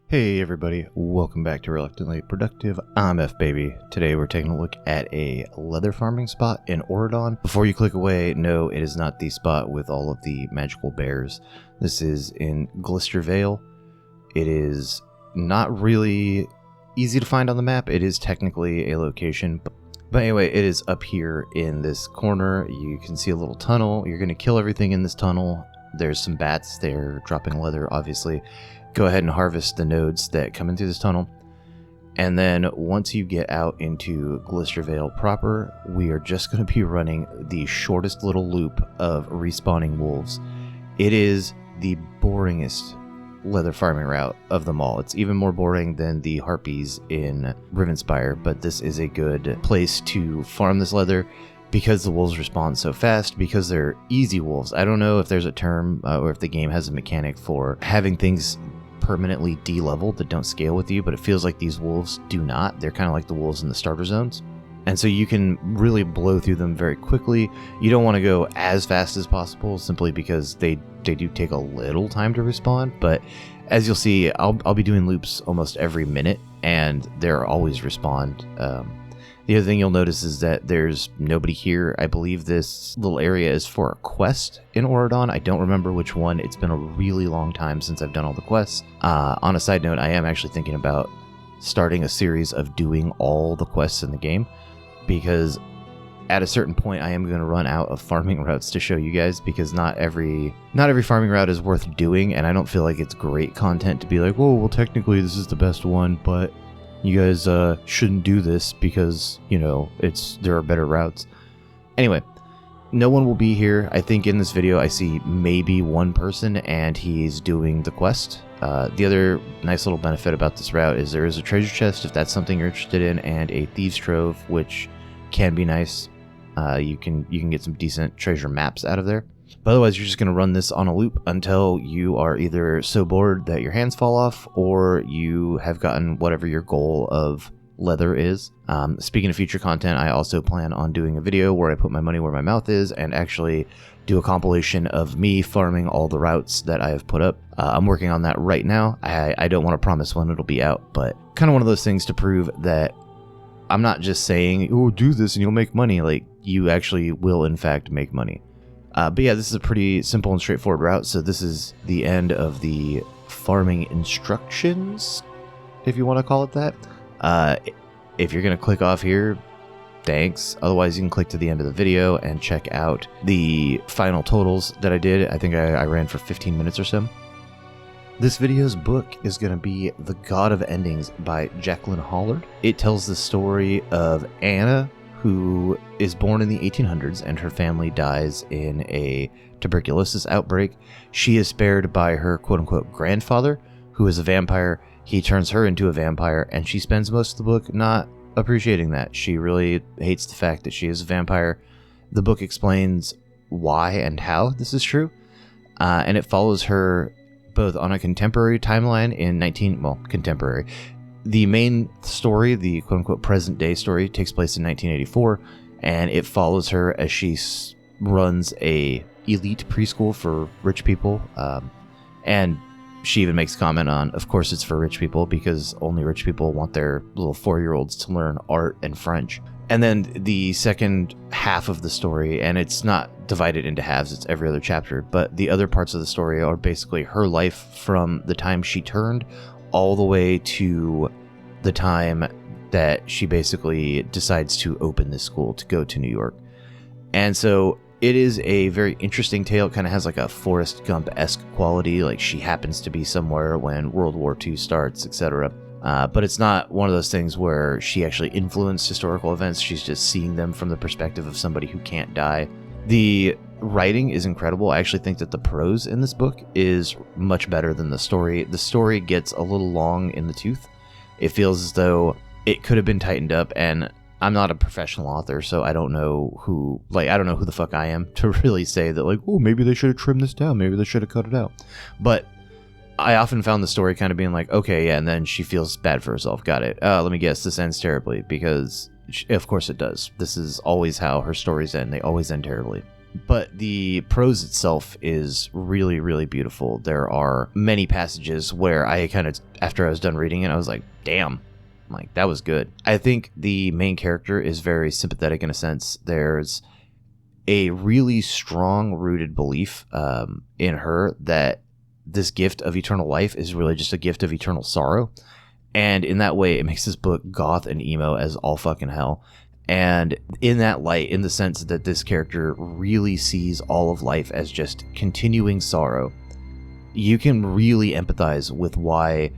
Hey everybody, welcome back to Reluctantly Productive. I'm F-Baby. Today we're taking a look at a leather farming spot in Oron. Before you click away, no, it is not the spot with all of the magical bears. This is in Glister Vale. It is not really easy to find on the map. It is technically a location, but anyway, it is up here in this corner. You can see a little tunnel. You're going to kill everything in this tunnel. There's some bats there dropping leather, obviously. Go ahead and harvest the nodes that come in through this tunnel. And then once you get out into Glister Vale proper, we are just going to be running the shortest little loop of respawning wolves. It is the boringest leather farming route of them all. It's even more boring than the harpies in Rivenspire, but this is a good place to farm this leather because the wolves respawn so fast, because they're easy wolves. I don't know if there's a term or if the game has a mechanic for having things permanently de-leveled that don't scale with you, but it feels like these wolves do not. They're kind of like the wolves in the starter zones. And so you can really blow through them very quickly. You don't want to go as fast as possible simply because they do take a little time to respawn. But as you'll see, I'll be doing loops almost every minute and they're always respawned. The other thing you'll notice is that there's nobody here. I believe this little area is for a quest in Oron. I don't remember which one. It's been a really long time since I've done all the quests. On a side note, I am actually thinking about starting a series of doing all the quests in the game, because at a certain point I am going to run out of farming routes to show you guys, because not every farming route is worth doing, and I don't feel like it's great content to be like, whoa, well technically this is the best one, but you guys shouldn't do this because, you know, there are better routes. Anyway, no one will be here. I think in this video I see maybe one person and he's doing the quest. The other nice little benefit about this route is there is a treasure chest if that's something you're interested in, and a thieves trove, which can be nice. You can get some decent treasure maps out of there. But otherwise, you're just going to run this on a loop until you are either so bored that your hands fall off, or you have gotten whatever your goal of leather is. Speaking of future content, I also plan on doing a video where I put my money where my mouth is and actually do a compilation of me farming all the routes that I have put up. I'm working on that right now. I don't want to promise when it'll be out, but kind of one of those things to prove that I'm not just saying, oh, do this and you'll make money. Like, you actually will, in fact, make money. But yeah, this is a pretty simple and straightforward route, so this is the end of the farming instructions, if you want to call it that. If you're going to click off here, thanks. Otherwise, you can click to the end of the video and check out the final totals that I did. I think I ran for 15 minutes or so. This video's book is going to be The God of Endings by Jacqueline Holland. It tells the story of Anna, who is born in the 1800s, and her family dies in a tuberculosis outbreak. She is spared by her quote-unquote grandfather, who is a vampire. He turns her into a vampire, and she spends most of the book not appreciating that. She really hates the fact that she is a vampire. The book explains why and how this is true, and it follows her both on a contemporary timeline in contemporary. The main story, the quote-unquote present-day story, takes place in 1984, and it follows her as she runs a elite preschool for rich people, and she even makes comment on, of course it's for rich people, because only rich people want their little 4-year-olds to learn art and French. And then the second half of the story, and it's not divided into halves, it's every other chapter, but the other parts of the story are basically her life from the time she turned all the way to the time that she basically decides to open this school to go to New York. And so it is a very interesting tale. It kind of has like a Forrest Gump-esque quality, like she happens to be somewhere when World War II starts, etc. But it's not one of those things where she actually influenced historical events. She's just seeing them from the perspective of somebody who can't die. The writing is incredible. I actually think that the prose in this book is much better than the story. The story gets a little long in the tooth. It feels as though it could have been tightened up, and I'm not a professional author, so I don't know who the fuck I am to really say that, like, oh, maybe they should have trimmed this down, maybe they should have cut it out. But I often found the story kind of being like, okay, yeah, and then she feels bad for herself. Got it. Let me guess, this ends terribly, because of course it does. This is always how her stories end. They always end terribly. But the prose itself is really, really beautiful. There are many passages where I kind of, after I was done reading it, I was like, damn, like, that was good. I think the main character is very sympathetic in a sense. There's a really strong rooted belief in her that this gift of eternal life is really just a gift of eternal sorrow. And in that way, it makes this book goth and emo as all fucking hell. And in that light, in the sense that this character really sees all of life as just continuing sorrow, you can really empathize with why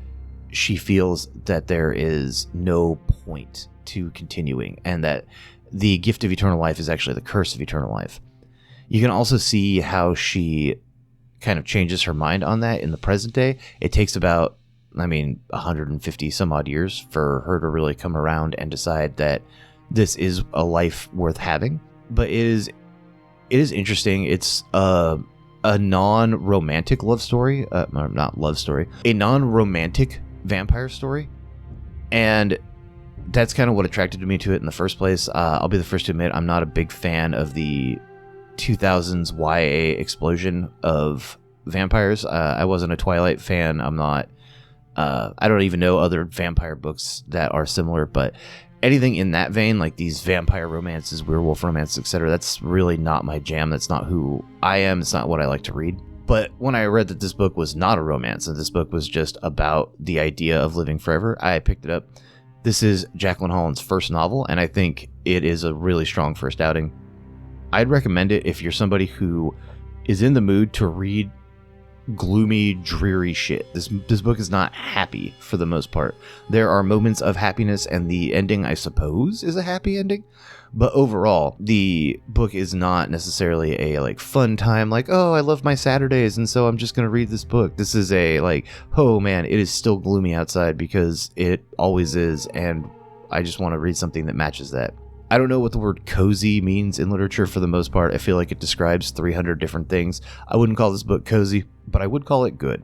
she feels that there is no point to continuing, and that the gift of eternal life is actually the curse of eternal life. You can also see how she kind of changes her mind on that in the present day. It takes about, 150 some odd years for her to really come around and decide that this is a life worth having. But it is interesting. It's a non-romantic love story, not love story, a non-romantic vampire story, and that's kind of what attracted me to it in the first place. I'll be the first to admit I'm not a big fan of the 2000s YA explosion of vampires. I wasn't a Twilight fan. I'm not. I don't even know other vampire books that are similar, but anything in that vein, like these vampire romances, werewolf romances, etc., that's really not my jam. That's not who I am. It's not what I like to read. But when I read that this book was not a romance, and this book was just about the idea of living forever, I picked it up. This is Jacqueline Holland's first novel, and I think it is a really strong first outing. I'd recommend it if you're somebody who is in the mood to read gloomy, dreary shit. This book is not happy for the most part. There are moments of happiness, and the ending, I suppose, is a happy ending. But overall, the book is not necessarily a fun time, oh, I love my Saturdays, and so I'm just going to read this book. This is oh man, it is still gloomy outside, because it always is, and I just want to read something that matches that. I don't know what the word cozy means in literature for the most part. I feel like it describes 300 different things. I wouldn't call this book cozy, but I would call it good.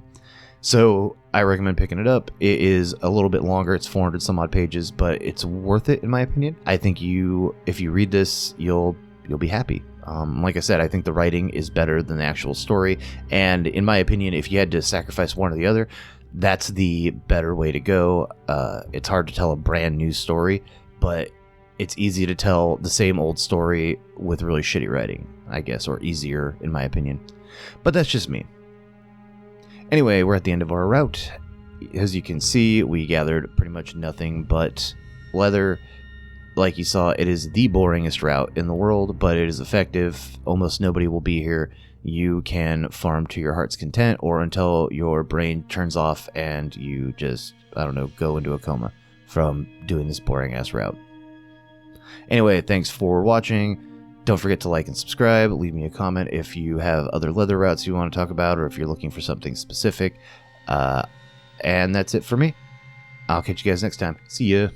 So I recommend picking it up. It is a little bit longer. It's 400 some odd pages, but it's worth it in my opinion. I think if you read this, you'll be happy. Like I said, I think the writing is better than the actual story. And in my opinion, if you had to sacrifice one or the other, that's the better way to go. It's hard to tell a brand new story, but it's easy to tell the same old story with really shitty writing, I guess, or easier in my opinion. But that's just me. Anyway, we're at the end of our route. As you can see, we gathered pretty much nothing but leather. Like you saw, it is the boringest route in the world, but it is effective. Almost nobody will be here. You can farm to your heart's content, or until your brain turns off and you just, go into a coma from doing this boring ass route. Anyway, thanks for watching. Don't forget to like and subscribe. Leave me a comment if you have other leather routes you want to talk about, or if you're looking for something specific. And that's it for me. I'll catch you guys next time. See ya.